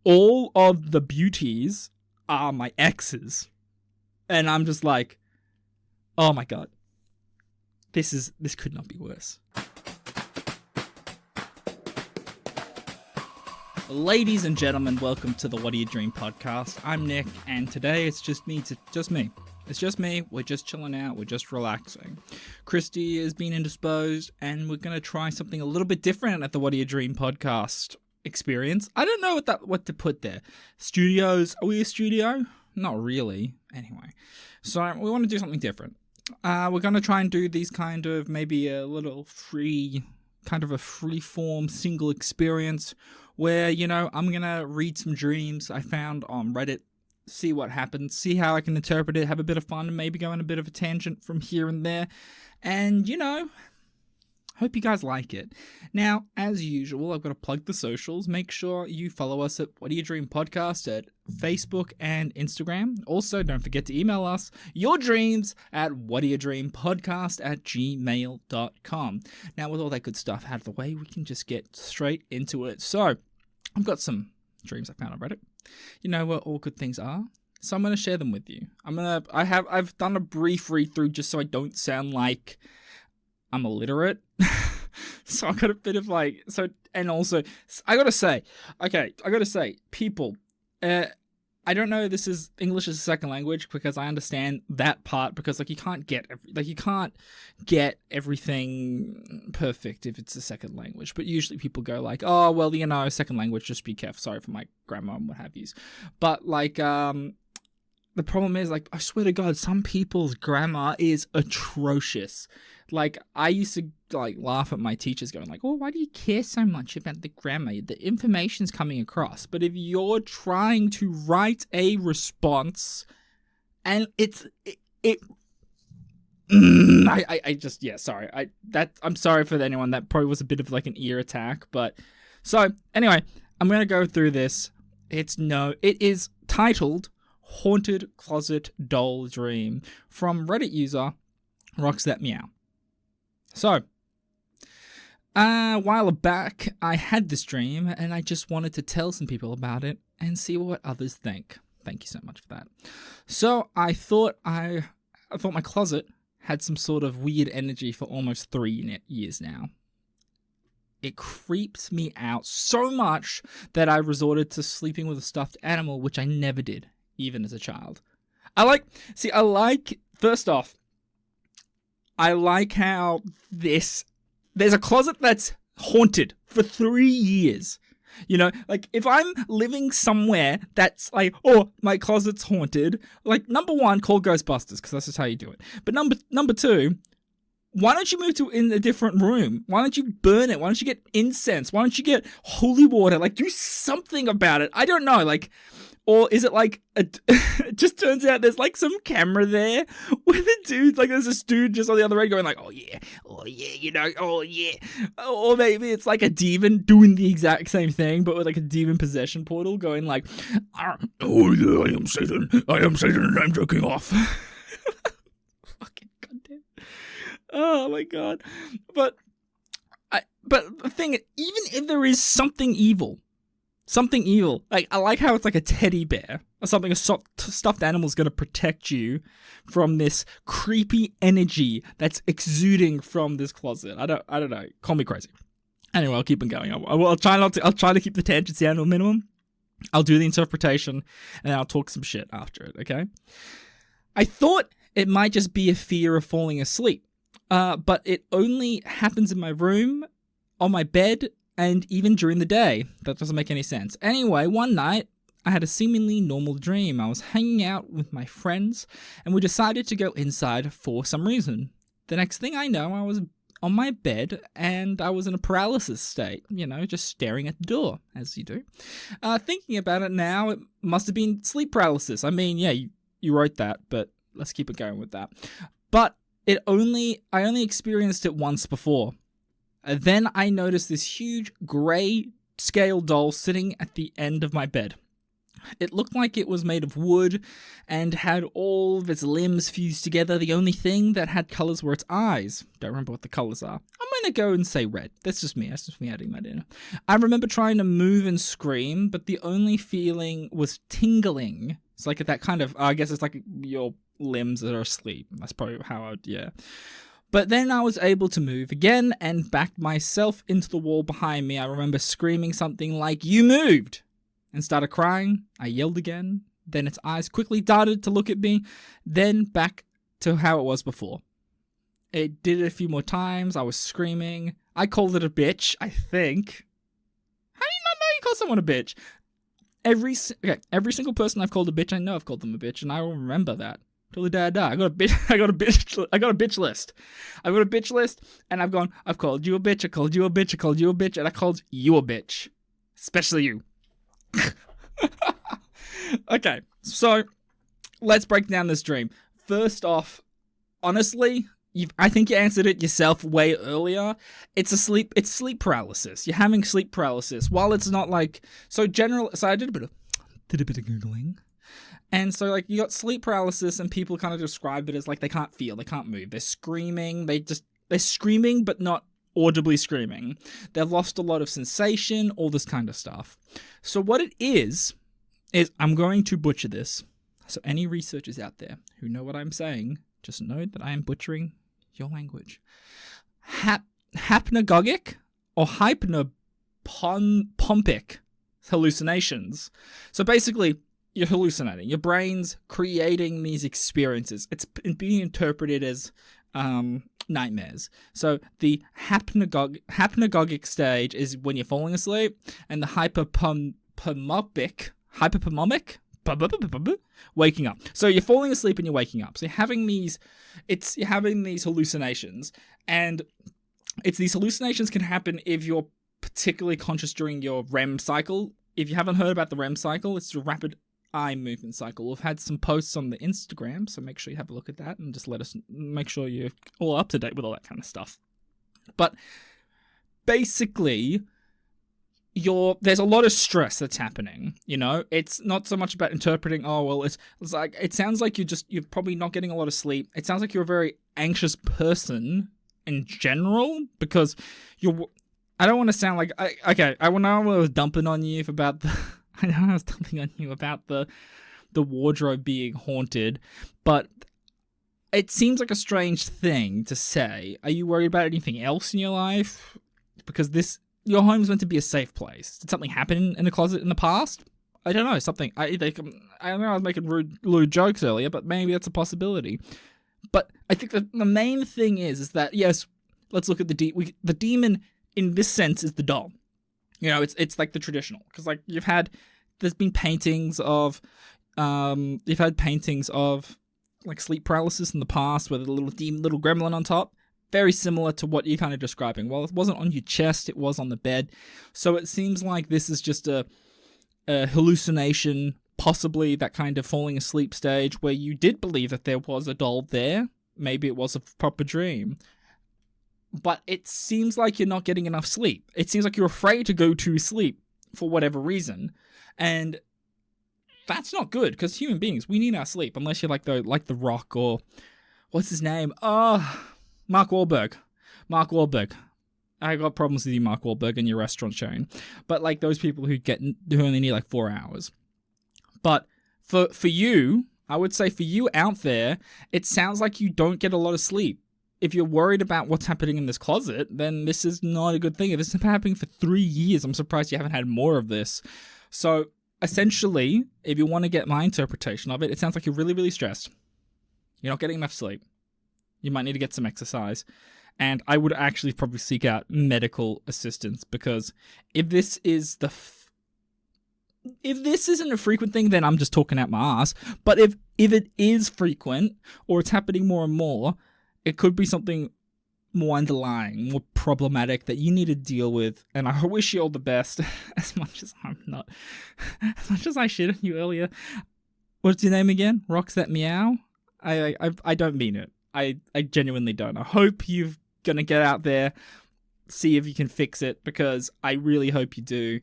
all of the beauties are my exes. And I'm just like, oh my God, this could not be worse. Ladies and gentlemen, welcome to the What Do You Dream podcast. I'm Nick, and today it's just me. It's just me. We're just chilling out. We're just relaxing. Christy is being indisposed, and we're going to try something a little bit different at the What Do You Dream podcast experience. I don't know what to put there. Studios. Are we a studio? Not really. Anyway, so we want to do something different. We're going to try and do these kind of maybe a little free form single experience where, I'm going to read some dreams I found on Reddit, see what happens, see how I can interpret it, have a bit of fun, and maybe go on a bit of a tangent from here and there. And, hope you guys like it. Now, as usual, I've got to plug the socials. Make sure you follow us at What Do You Dream Podcast at Facebook and Instagram. Also, don't forget to email us your dreams at whatdoyoudreampodcast@gmail.com. Now, with all that good stuff out of the way, we can just get straight into it. So, I've got some dreams I found on Reddit. You know where all good things are. So I'm going to share them with you. I've done a brief read through just so I don't sound like I'm illiterate. So I got a bit of and also I got to say, people, I don't know this is English as a second language because I understand that part because you can't get everything perfect if it's a second language. But usually people go oh well, second language, just be careful. Sorry for my grammar and what have yous. But the problem is I swear to God, some people's grammar is atrocious. I used to laugh at my teachers going oh, why do you care so much about the grammar? The information's coming across. But if you're trying to write a response and I'm sorry for anyone that probably was a bit of an ear attack. But so anyway, I'm going to go through this. It is titled Haunted Closet Doll Dream from Reddit user Rocks That Meow. So, a while back, I had this dream, and I just wanted to tell some people about it and see what others think. Thank you so much for that. So, I thought my closet had some sort of weird energy for almost 3 years now. It creeps me out so much that I resorted to sleeping with a stuffed animal, which I never did, even as a child. First off, I like how there's a closet that's haunted for 3 years. If I'm living somewhere that's my closet's haunted, number one, call Ghostbusters, because that's just how you do it. But number two, why don't you move to in a different room? Why don't you burn it? Why don't you get incense? Why don't you get holy water? Do something about it. I don't know, or is it it just turns out there's some camera there with a dude, there's this dude just on the other end going oh yeah, oh yeah. Or maybe it's a demon doing the exact same thing, but with a demon possession portal going oh yeah, I am Satan, and I'm jerking off. Fucking goddamn. Oh my God. But the thing, even if there is something evil, I like how it's a teddy bear or something. A stuffed animal is going to protect you from this creepy energy that's exuding from this closet. I don't know. Call me crazy. Anyway, I'll keep on going. I'll try to keep the tangents down to a minimum. I'll do the interpretation and then I'll talk some shit after it. Okay. I thought it might just be a fear of falling asleep, but it only happens in my room, on my bed, and even during the day. That doesn't make any sense. Anyway, one night, I had a seemingly normal dream. I was hanging out with my friends, and we decided to go inside for some reason. The next thing I know, I was on my bed, and I was in a paralysis state, just staring at the door, as you do. Thinking about it now, it must have been sleep paralysis. I mean, yeah, you wrote that, but let's keep it going with that. But I only experienced it once before. Then I noticed this huge grey scale doll sitting at the end of my bed. It looked like it was made of wood and had all of its limbs fused together. The only thing that had colours were its eyes. Don't remember what the colours are. I'm going to go and say red. That's just me adding that in. I remember trying to move and scream, but the only feeling was tingling. It's like that kind of, I guess it's like your limbs are asleep. That's probably how yeah. But then I was able to move again and backed myself into the wall behind me. I remember screaming something like, "You moved!" and started crying. I yelled again. Then its eyes quickly darted to look at me, then back to how it was before. It did it a few more times. I was screaming. I called it a bitch, I think. How do you not know you call someone a bitch? Every single person I've called a bitch, I know I've called them a bitch, and I will remember that till the day I die. I got a bitch list. I've got a bitch list, and I've called you a bitch, I called you a bitch, I called you a bitch, and I called you a bitch. Especially you. Okay, so let's break down this dream. First off, honestly, I think you answered it yourself way earlier. It's sleep paralysis. You're having sleep paralysis. While it's not like so I did a bit of googling, and so like you got sleep paralysis, and people kind of describe it as like they can't feel, they can't move, they're screaming, they're screaming but not audibly screaming. They've lost a lot of sensation, all this kind of stuff. So what it is I'm going to butcher this. So any researchers out there who know what I'm saying, just know that I am butchering your language. Hypnagogic or hypnopompic hallucinations. So basically, you're hallucinating. Your brain's creating these experiences. It's being interpreted as nightmares. So the hypnagogic stage is when you're falling asleep, and the hyperpompic waking up. So you're falling asleep and you're waking up. So you're having these hallucinations, and these hallucinations can happen if you're particularly conscious during your REM cycle. If you haven't heard about the REM cycle, it's a rapid eye movement cycle. We've had some posts on the Instagram, so make sure you have a look at that and just make sure you're all up to date with all that kind of stuff. But basically, there's a lot of stress that's happening. It's not so much about interpreting. Oh well, it's like it sounds like you're probably not getting a lot of sleep. It sounds like you're a very anxious person in general, because I don't want to sound like I was dumping on you about the. I know I was dumping on you about the wardrobe being haunted, but it seems like a strange thing to say. Are you worried about anything else in your life? Because your home's meant to be a safe place. Did something happen in the closet in the past? I don't know. Something. I know I was making rude jokes earlier, but maybe that's a possibility. But I think the main thing is that, yes, let's look at the demon in this sense is the doll. It's like the traditional, because like there's been paintings of, you've had paintings of like sleep paralysis in the past with a little gremlin on top. Very similar to what you're kind of describing. Well, it wasn't on your chest, it was on the bed. So it seems like this is just a hallucination, possibly that kind of falling asleep stage where you did believe that there was a doll there. Maybe it was a proper dream. But it seems like you're not getting enough sleep. It seems like you're afraid to go to sleep for whatever reason. And that's not good, because human beings, we need our sleep. Unless you're like the Rock, or what's his name? Mark Wahlberg. I got problems with you, Mark Wahlberg, and your restaurant chain. But like those people who only need like 4 hours. But for you, I would say for you out there, it sounds like you don't get a lot of sleep. If you're worried about what's happening in this closet, then this is not a good thing. If this has been happening for 3 years, I'm surprised you haven't had more of this. So essentially, if you want to get my interpretation of it, it sounds like you're really, really stressed. You're not getting enough sleep. You might need to get some exercise. And I would actually probably seek out medical assistance, because if this is if this isn't a frequent thing, then I'm just talking out my ass. But if it is frequent, or it's happening more and more, it could be something more underlying, more problematic that you need to deal with. And I wish you all the best. As much as I shit on you earlier. What's your name again? Rocks That Meow? I don't mean it. I genuinely don't. I hope you're gonna get out there, see if you can fix it, because I really hope you do.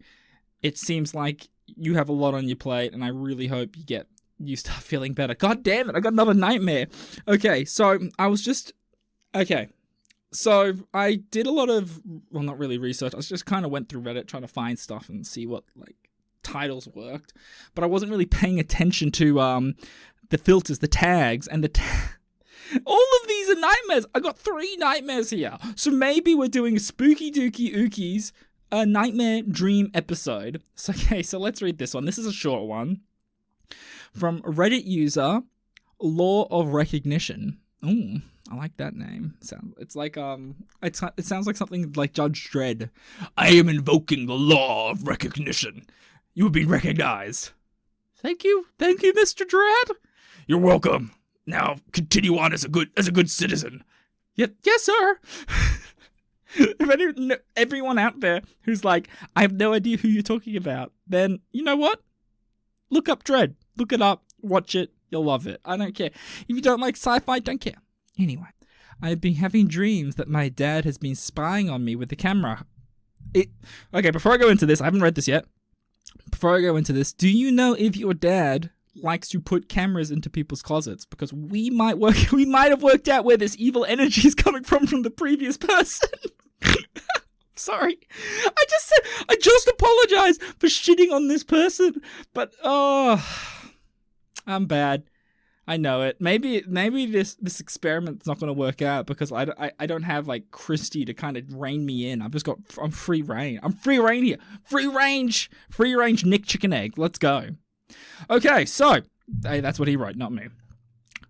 It seems like you have a lot on your plate, and I really hope you start feeling better. God damn it, I got another nightmare. Okay, so so I did a lot of, well, not really research. I just kind of went through Reddit trying to find stuff and see what like titles worked, but I wasn't really paying attention to the filters, the tags, and all of these are nightmares. I got 3 nightmares here. So maybe we're doing a spooky dookie ookies, a nightmare dream episode. So, okay, so let's read this one. This is a short one. From Reddit user, Law of Recognition. Ooh, I like that name. It's like, it sounds like something like Judge Dredd. I am invoking the law of recognition. You have been recognized. Thank you, Mr. Dredd. You're welcome. Now continue on as a good citizen. Yes, sir. If everyone out there who's like, I have no idea who you're talking about, then you know what? Look up Dredd. Look it up. Watch it. You'll love it. I don't care. If you don't like sci-fi, don't care. Anyway, I've been having dreams that my dad has been spying on me with the camera. Okay, before I go into this, I haven't read this yet. Before I go into this, do you know if your dad likes to put cameras into people's closets? Because we might have worked out where this evil energy is coming from the previous person. Sorry. I just apologize for shitting on this person, but I'm bad. I know it. Maybe this experiment's not going to work out because I don't have like Christy to kind of rein me in. I'm free reign. I'm free reign here. Free range Nick Chicken Egg. Let's go. Okay, so hey, that's what he wrote, not me.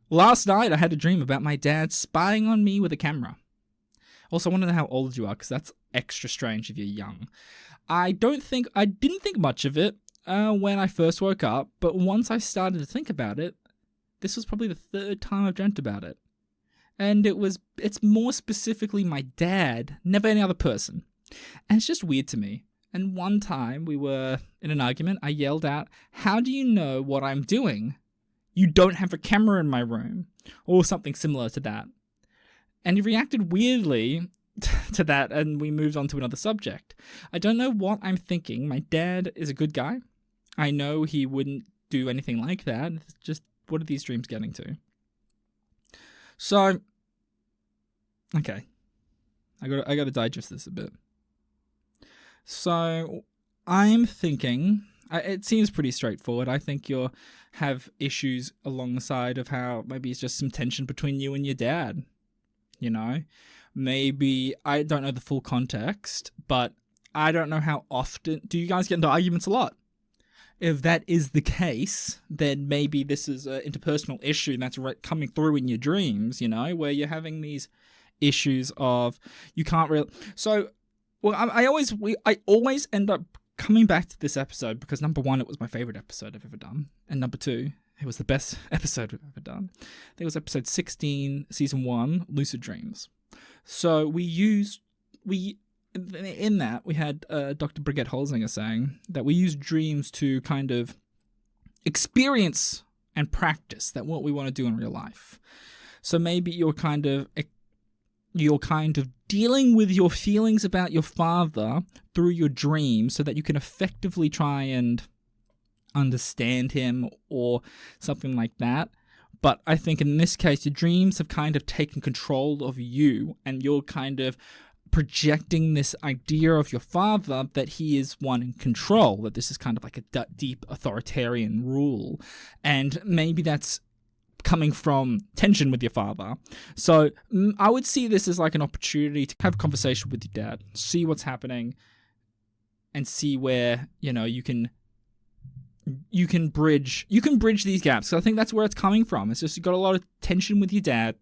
Last night I had a dream about my dad spying on me with a camera. Also, I want to know how old you are because that's extra strange if you're young. I didn't think much of it when I first woke up, but once I started to think about it, this was probably the 3rd time I've dreamt about it. And it's more specifically my dad, never any other person. And it's just weird to me. And one time we were in an argument, I yelled out, "How do you know what I'm doing? You don't have a camera in my room," or something similar to that. And he reacted weirdly to that, and we moved on to another subject. I don't know what I'm thinking. My dad is a good guy. I know he wouldn't do anything like that. It's just, what are these dreams getting to? So, okay. I got to digest this a bit. So, I'm thinking, it seems pretty straightforward. I think you'll have issues alongside of how maybe it's just some tension between you and your dad. You know, maybe, I don't know the full context, but I don't know how often, do you guys get into arguments a lot? If that is the case, then maybe this is an interpersonal issue and that's coming through in your dreams, you know, where you're having these issues of, you can't really, so, well, I always end up coming back to this episode because number 1, it was my favorite episode I've ever done, and number 2, it was the best episode we've ever done. I think it was episode 16, season 1, Lucid Dreams. So in that, we had Dr. Brigitte Holzinger saying that we use dreams to kind of experience and practice that what we want to do in real life. So maybe you're kind of dealing with your feelings about your father through your dreams so that you can effectively try and understand him or something like that. But I think in this case, your dreams have kind of taken control of you and you're kind of projecting this idea of your father that he is one in control, that this is kind of like a deep authoritarian rule. And maybe that's coming from tension with your father. So I would see this as like an opportunity to have a conversation with your dad, see what's happening, and see where, you know, you can bridge these gaps. So I think that's where it's coming from. It's just you've got a lot of tension with your dad.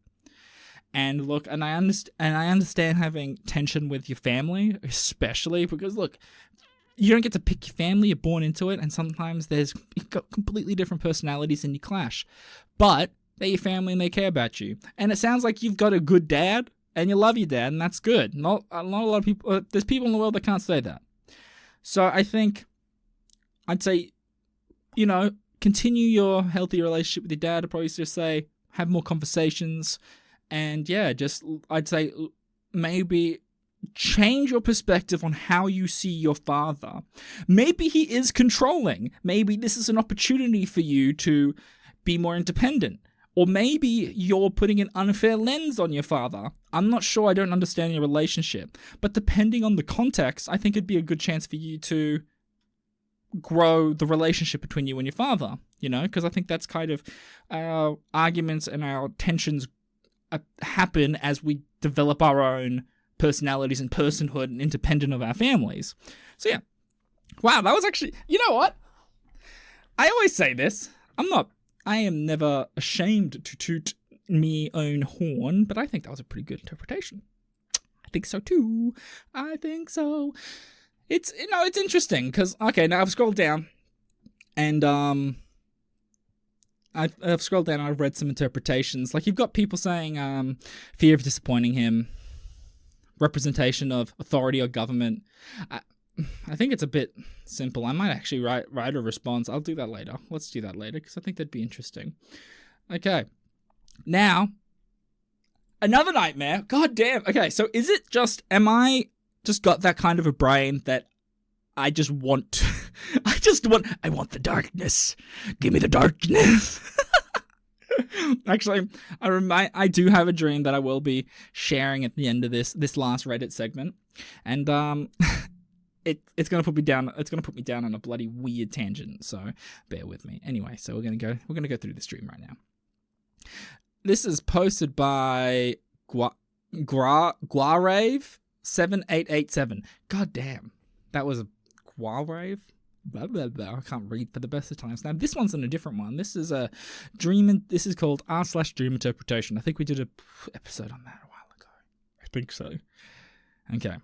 And look, and I understand having tension with your family, especially because look, you don't get to pick your family, you're born into it, and sometimes you've got completely different personalities and you clash. But they're your family and they care about you. And it sounds like you've got a good dad and you love your dad, and that's good. Not a lot of people, there's people in the world that can't say that. So I think I'd say, you know, continue your healthy relationship with your dad. I'd probably just say have more conversations. And yeah, I'd say maybe change your perspective on how you see your father. Maybe he is controlling. Maybe this is an opportunity for you to be more independent. Or maybe you're putting an unfair lens on your father. I'm not sure, I don't understand your relationship. But depending on the context, I think it'd be a good chance for you to grow the relationship between you and your father, you know? Because I think that's kind of our arguments and our tensions happen as we develop our own personalities and personhood and independent of our families. So yeah. Wow, that was actually... You know what? I always say this. I am never ashamed to toot me own horn, but I think that was a pretty good interpretation. I think so too. I think so. It's interesting because, okay, now I've scrolled down and I've scrolled down and I've read some interpretations. Like, you've got people saying fear of disappointing him, representation of authority or government. I think it's a bit simple. I might actually write a response. I'll do that later. Let's do that later because I think that'd be interesting. Okay. Now, another nightmare. God damn. Okay, so is it just... Am I just got that kind of a brain that I just want... I want the darkness. Give me the darkness. Actually, I do have a dream that I will be sharing at the end of this last Reddit segment. And, It's gonna put me down. It's gonna put me down on a bloody weird tangent. So bear with me. Anyway, so we're gonna go through the stream right now. This is posted by Guarave 7887. God damn, that was a Guarave. Blah, blah, blah. I can't read for the best of times. Now this one's on a different one. This is a dream. This is called r/dream interpretation. I think we did a episode on that a while ago. I think so. Okay,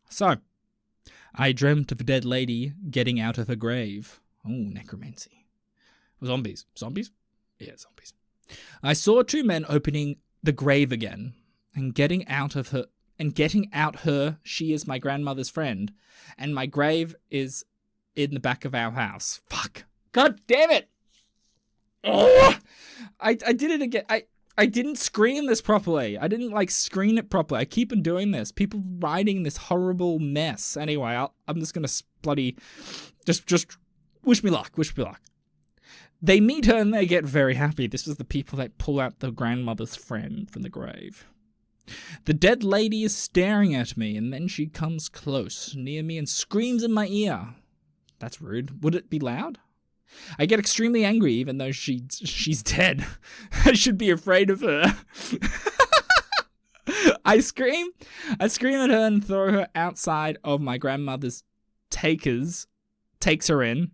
so. I dreamt of a dead lady getting out of her grave. Oh, necromancy. Zombies. Zombies? Yeah, zombies. I saw two men opening the grave again and getting out her. She is my grandmother's friend, and my grave is in the back of our house. Fuck. God damn it. Oh, I did it again. I didn't screen this properly. I didn't, screen it properly. I keep on doing this. People writing this horrible mess. Anyway, I'm just gonna bloody... Just wish me luck. Wish me luck. They meet her and they get very happy. This is the people that pull out the grandmother's friend from the grave. The dead lady is staring at me, and then she comes close, near me, and screams in my ear. That's rude. Would it be loud? I get extremely angry even though she's dead. I should be afraid of her. I scream at her and throw her outside of my grandmother's takes her in.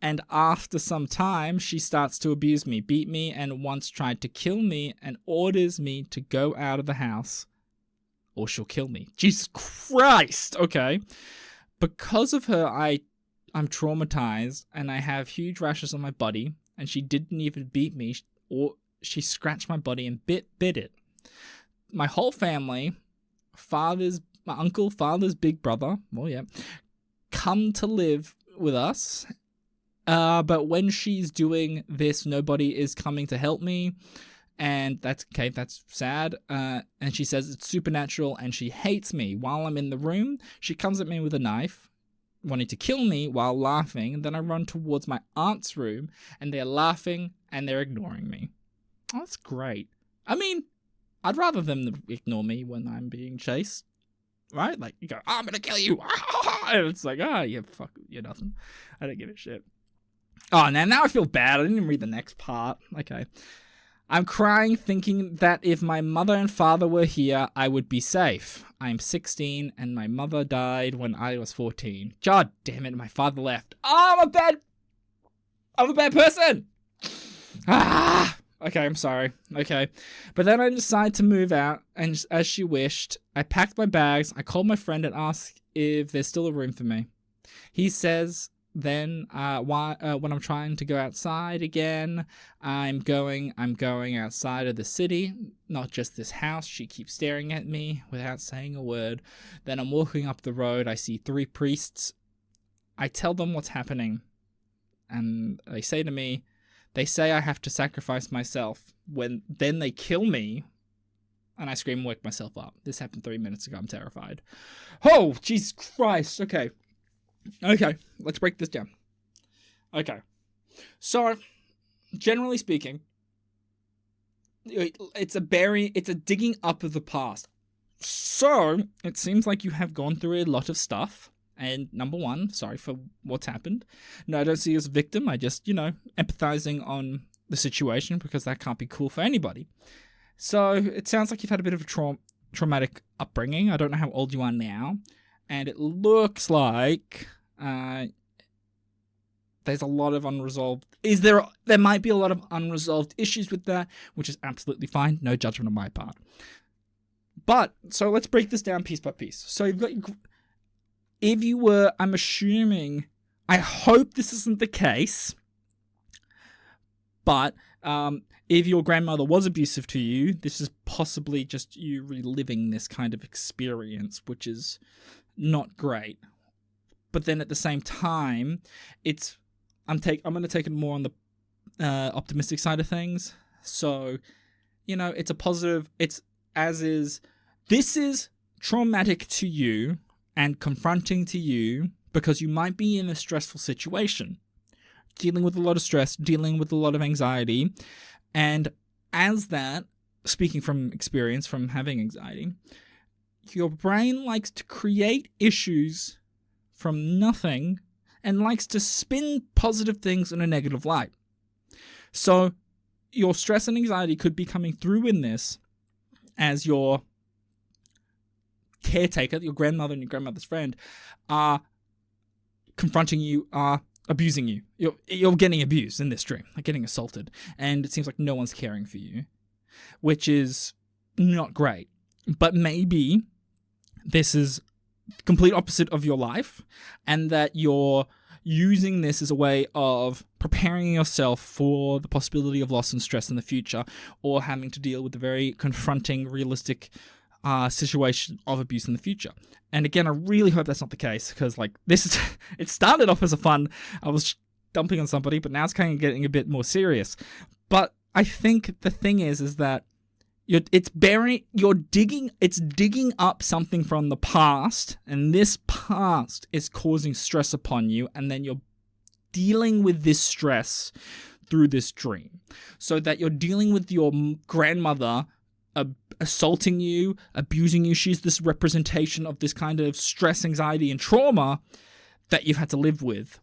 And after some time, she starts to abuse me, beat me, and once tried to kill me and orders me to go out of the house or she'll kill me. Jesus Christ! Okay. Because of her, I'm traumatized and I have huge rashes on my body, and she didn't even beat me, or she scratched my body and bit it. My whole family, my uncle, father's big brother, well, yeah, come to live with us. But when she's doing this, nobody is coming to help me. And that's okay, that's sad. And she says it's supernatural and she hates me. While I'm in the room, she comes at me with a knife, wanting to kill me while laughing, and then I run towards my aunt's room, and they're laughing, and they're ignoring me. Oh, that's great. I mean, I'd rather them ignore me when I'm being chased, right? Like, you go, oh, I'm gonna kill you, and it's like, oh, yeah, fuck, you're nothing. I don't give a shit. Oh, now I feel bad. I didn't even read the next part. Okay. I'm crying, thinking that if my mother and father were here, I would be safe. I'm 16, and my mother died when I was 14. God damn it, my father left. Oh, I'm a bad person! Ah! Okay, I'm sorry. Okay. But then I decided to move out, and as she wished, I packed my bags, I called my friend and asked if there's still a room for me. He says... Then, when I'm trying to go outside again, I'm going outside of the city, not just this house. She keeps staring at me without saying a word. Then I'm walking up the road. I see 3 priests. I tell them what's happening, and they say to me, they say I have to sacrifice myself. Then they kill me. and I scream and wake myself up. This happened 3 minutes ago. I'm terrified. Oh, Jesus Christ. Okay, let's break this down. Okay, so generally speaking, it's a digging up of the past. So it seems like you have gone through a lot of stuff. And number one, sorry for what's happened. No, I don't see you as a victim. I just, empathizing on the situation, because that can't be cool for anybody. So it sounds like you've had a bit of a traumatic upbringing. I don't know how old you are now. And it looks like there's a lot of unresolved... There might be a lot of unresolved issues with that, which is absolutely fine. No judgment on my part. But, so let's break this down piece by piece. So you've got... If you were... I'm assuming... I hope this isn't the case. But if your grandmother was abusive to you, this is possibly just you reliving this kind of experience, which is not great. But then at the same time, I'm going to take it more on the optimistic side of things. So, it's a positive. This is traumatic to you and confronting to you because you might be in a stressful situation, dealing with a lot of stress, dealing with a lot of anxiety. And as that, speaking from experience, from having anxiety, your brain likes to create issues from nothing and likes to spin positive things in a negative light. So your stress and anxiety could be coming through in this as your caretaker, your grandmother and your grandmother's friend, are confronting you, are abusing you. You're getting abused in this dream, like getting assaulted, and it seems like no one's caring for you, which is not great. But maybe this is the complete opposite of your life, and that you're using this as a way of preparing yourself for the possibility of loss and stress in the future, or having to deal with the very confronting, realistic situation of abuse in the future. And again, I really hope that's not the case, because it started off as I was dumping on somebody, but now it's kind of getting a bit more serious. But I think the thing is that it's digging up something from the past, and this past is causing stress upon you, and then you're dealing with this stress through this dream. So that you're dealing with your grandmother assaulting you, abusing you. She's this representation of this kind of stress, anxiety, and trauma that you've had to live with.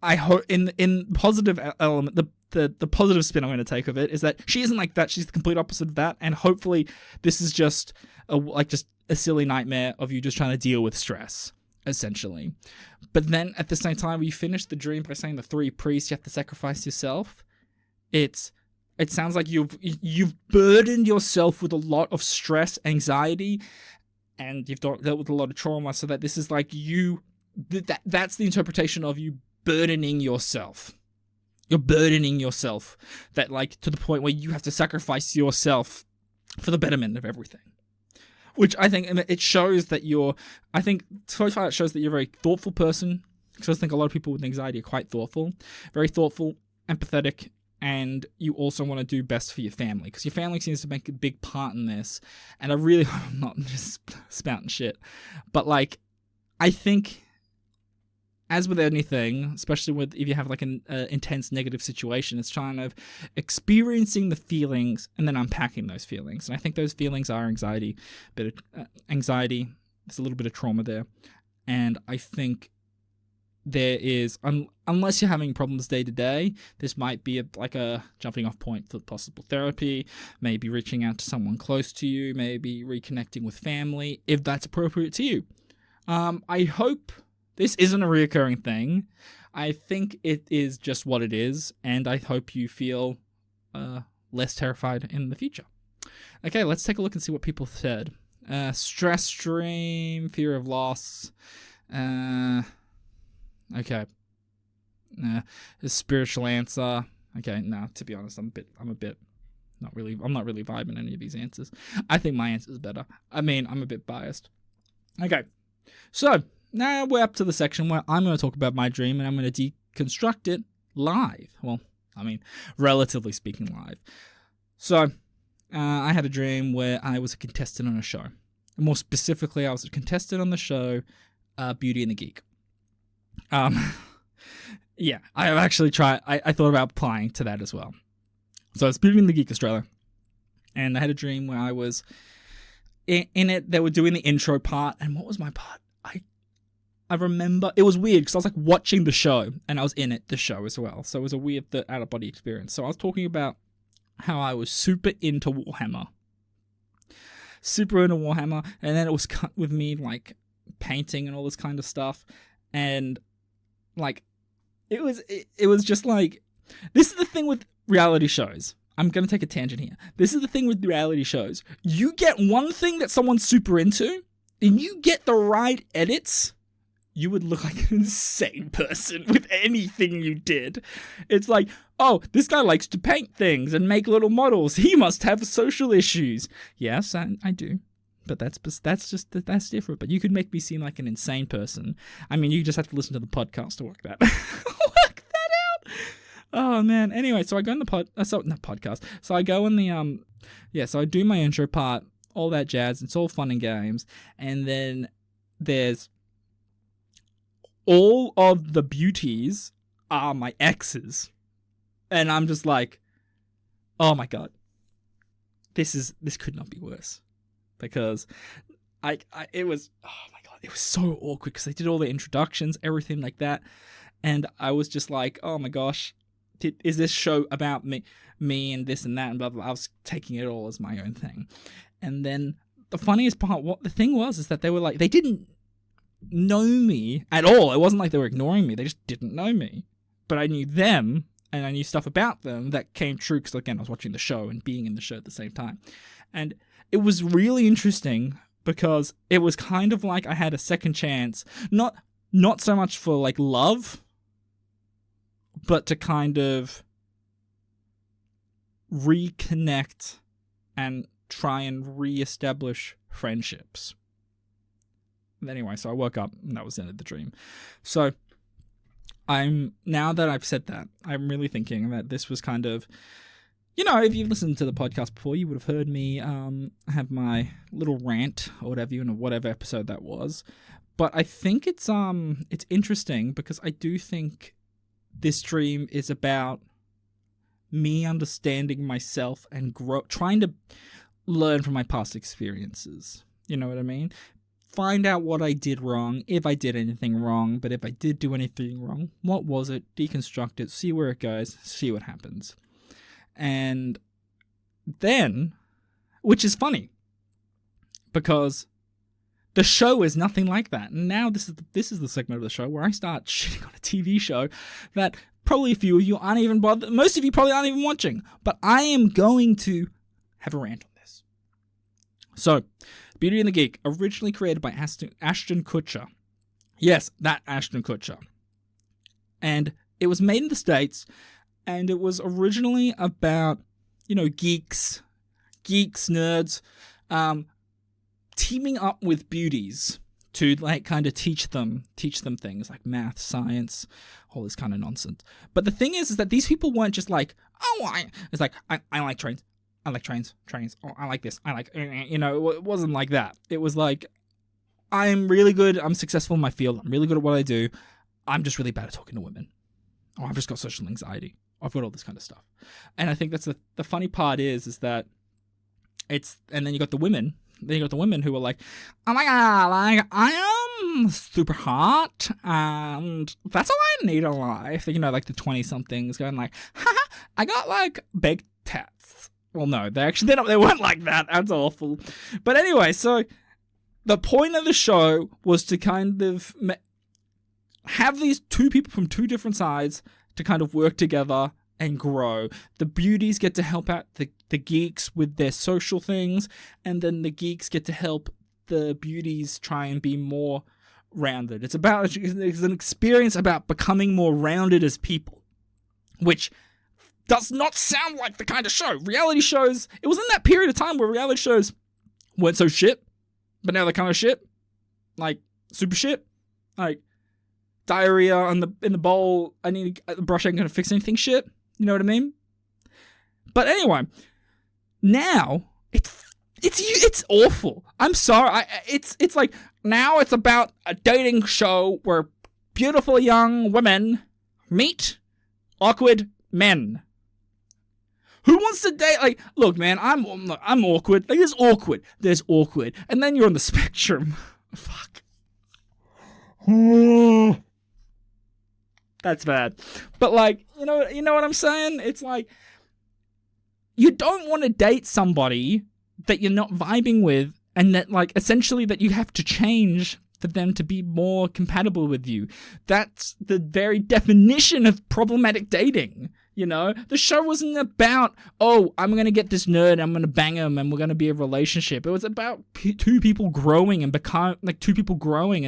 I hope in positive element, the positive spin I'm going to take of it is that she isn't like that. She's the complete opposite of that, and hopefully this is just a silly nightmare of you just trying to deal with stress, essentially. But then at the same time, you finish the dream by saying the 3 priests, you have to sacrifice yourself. It sounds like you've burdened yourself with a lot of stress, anxiety, and you've dealt with a lot of trauma, so that this is like that's the interpretation of you burdening yourself. You're burdening yourself, that to the point where you have to sacrifice yourself for the betterment of everything. Which I think it shows that so far it shows that you're a very thoughtful person, because I think a lot of people with anxiety are quite thoughtful, very thoughtful, empathetic, and you also want to do best for your family, because your family seems to make a big part in this. And I really hope I'm not just spouting shit, but I think, as with anything, especially if you have an intense negative situation, it's kind of experiencing the feelings and then unpacking those feelings. And I think those feelings are anxiety, there's a little bit of trauma there. And I think there is, unless you're having problems day to day, this might be a jumping off point for possible therapy, maybe reaching out to someone close to you, maybe reconnecting with family, if that's appropriate to you. I hope this isn't a reoccurring thing. I think it is just what it is, and I hope you feel less terrified in the future. Okay, let's take a look and see what people said. Stress dream, fear of loss. Okay. A spiritual answer. Okay, no, to be honest, I'm not really vibing any of these answers. I think my answer is better. I'm a bit biased. Okay, so now we're up to the section where I'm going to talk about my dream, and I'm going to deconstruct it live. Well, relatively speaking live. So, I had a dream where I was a contestant on a show. More specifically, I was a contestant on the show Beauty and the Geek. Yeah, I have actually tried. I thought about applying to that as well. So it's Beauty and the Geek Australia, and I had a dream where I was in it. They were doing the intro part, and what was my part? I remember it was weird because I was like watching the show, and I was in the show as well. So it was a weird out of body experience. So I was talking about how I was super into Warhammer, and then it was cut with me like painting and all this kind of stuff, and like it was just like, this is the thing with reality shows. I'm going to take a tangent here. This is the thing with reality shows. You get one thing that someone's super into, and you get the right edits, you would look like an insane person with anything you did. It's like, oh, this guy likes to paint things and make little models. He must have social issues. Yes, I do. But that's different. But you could make me seem like an insane person. I mean, you just have to listen to the podcast to work that out. Oh man. Anyway, so I go in the podcast. So I go in the so I do my intro part, all that jazz. It's all fun and games, and then there's all of the beauties are my exes, and I'm just like, oh my god, this could not be worse. Because it was, oh my god, it was so awkward because they did all the introductions, everything like that, and I was just like, oh my gosh, is this show about me and this and that and blah blah. I was taking it all as my own thing, and then the funniest part, what the thing was, is that they were like, they didn't know me at all. It wasn't like they were ignoring me; they just didn't know me, but I knew them and I knew stuff about them that came true because, again, I was watching the show and being in the show at the same time, and it was really interesting because it was kind of like I had a second chance, not so much for like love, but to kind of reconnect and try and re-establish friendships. Anyway, so I woke up and that was the end of the dream. So now that I've said that, I'm really thinking that this was kind of, you know, if you've listened to the podcast before, you would have heard me have my little rant or whatever, you know, whatever episode that was. But I think it's interesting because I do think this dream is about me understanding myself and trying to learn from my past experiences. You know what I mean? Find out what I did wrong, if I did anything wrong, but if I did do anything wrong, what was it? Deconstruct it, see where it goes, see what happens. And then, which is funny, because the show is nothing like that. And now this is the segment of the show where I start shitting on a TV show that probably a few of you aren't even bothered. Most of you probably aren't even watching. But I am going to have a rant on this. So, Beauty and the Geek, originally created by Ashton Kutcher. Yes, that Ashton Kutcher. And it was made in the States. And it was originally about, you know, geeks, nerds, teaming up with beauties to like kind of teach them things like math, science, all this kind of nonsense. But the thing is that these people weren't just like, I like trains. I like trains. Oh, I like this. I like, you know, it wasn't like that. It was like, I'm really good. I'm successful in my field. I'm really good at what I do. I'm just really bad at talking to women. Oh, I've just got social anxiety. I've got all this kind of stuff. And I think that's the funny part is that and then you got the women. Then you got the women who are like, oh my god, like, I am super hot, and that's all I need in life. You know, like the 20-somethings going like, haha, I got like big tats. Well, no, they weren't like that. That's awful. But anyway, so the point of the show was to kind of have these two people from two different sides to kind of work together and grow. The beauties get to help out the geeks with their social things, and then the geeks get to help the beauties try and be more rounded. It's an experience about becoming more rounded as people, which does not sound like the kind of show. Reality shows, it was in that period of time where reality shows weren't so shit, but now they're kind of shit. Like, super shit. Like, diarrhea in the bowl, I need a brush, ain't gonna fix anything shit. You know what I mean? But anyway, Now it's awful. I'm sorry. It's like now it's about a dating show where beautiful young women meet awkward men. Who wants to date? Like, look, man, I'm awkward. Like, there's awkward, and then you're on the spectrum. Fuck. That's bad. But like, you know what I'm saying? It's like you don't want to date somebody that you're not vibing with, and that like essentially that you have to change for them to be more compatible with you. That's the very definition of problematic dating. You know, the show wasn't about, oh, I'm going to get this nerd, I'm going to bang him, and we're going to be a relationship. It was about two people growing and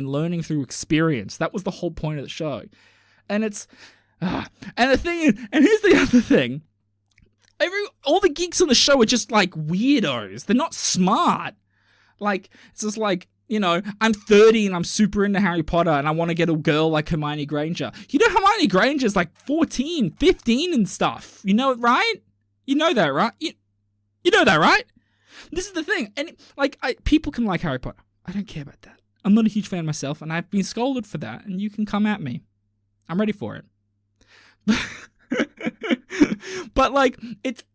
learning through experience. That was the whole point of the show. And it's, and the thing is, and here's the other thing. All the geeks on the show are just like weirdos. They're not smart. Like, it's just like, you know, I'm 30 and I'm super into Harry Potter and I want to get a girl like Hermione Granger. You know, Hermione Granger's like 14, 15 and stuff. You know it, right? You know that, right? You know that, right? This is the thing. And people can like Harry Potter. I don't care about that. I'm not a huge fan myself, and I've been scolded for that, and you can come at me. I'm ready for it. But like,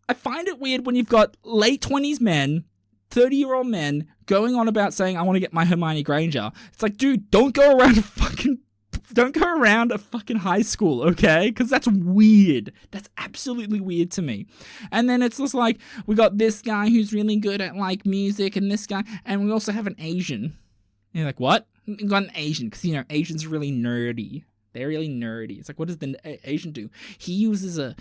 I find it weird when you've got late 20s men, 30-year-old men going on about saying, I want to get my Hermione Granger. It's like, dude, don't go around a fucking high school, okay? Because that's weird. That's absolutely weird to me. And then it's just like, we got this guy who's really good at like music, and this guy, and we also have an Asian. And you're like, what? We got an Asian, because, you know, Asians are really nerdy. They're really nerdy. It's like, what does the Asian do? He uses a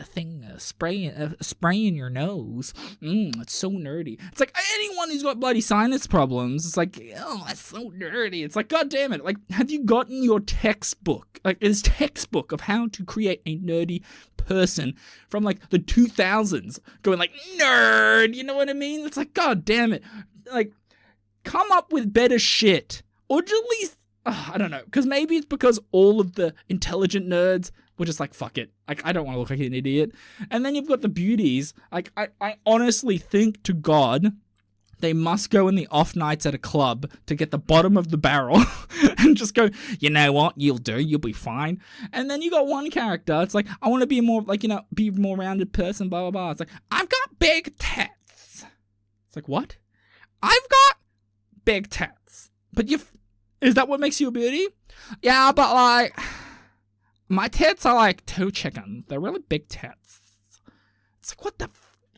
thing, a spray in your nose. It's so nerdy. It's like anyone who's got bloody sinus problems. It's like, oh, that's so nerdy. It's like, God damn it. Like, have you gotten your textbook? Like, this textbook of how to create a nerdy person from like the 2000s going like, nerd. You know what I mean? It's like, God damn it. Like, come up with better shit. Or just at least, I don't know. Because maybe it's because all of the intelligent nerds were just like, fuck it. Like, I don't want to look like an idiot. And then you've got the beauties. Like, I honestly think to God, they must go in the off nights at a club to get the bottom of the barrel and just go, you know what, you'll be fine. And then you got one character, it's like, I want to be more, like, you know, be a more rounded person, blah, blah, blah. It's like, I've got big tits. It's like, what? I've got big tits. But is that what makes you a beauty? Yeah, but like, my tits are like toe chickens. They're really big tits. It's like,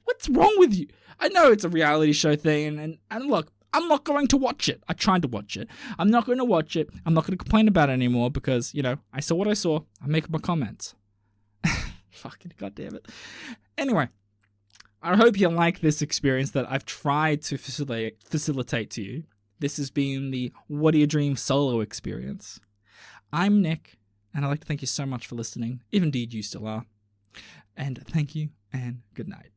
what's wrong with you? I know it's a reality show thing, and look, I'm not going to watch it. I tried to watch it. I'm not going to watch it. I'm not going to complain about it anymore because, you know, I saw what I saw. I make my comments. Fucking goddamn it. Anyway, I hope you like this experience that I've tried to facilitate to you. This has been the What Do You Dream solo experience. I'm Nick, and I'd like to thank you so much for listening, if indeed you still are. And thank you, and good night.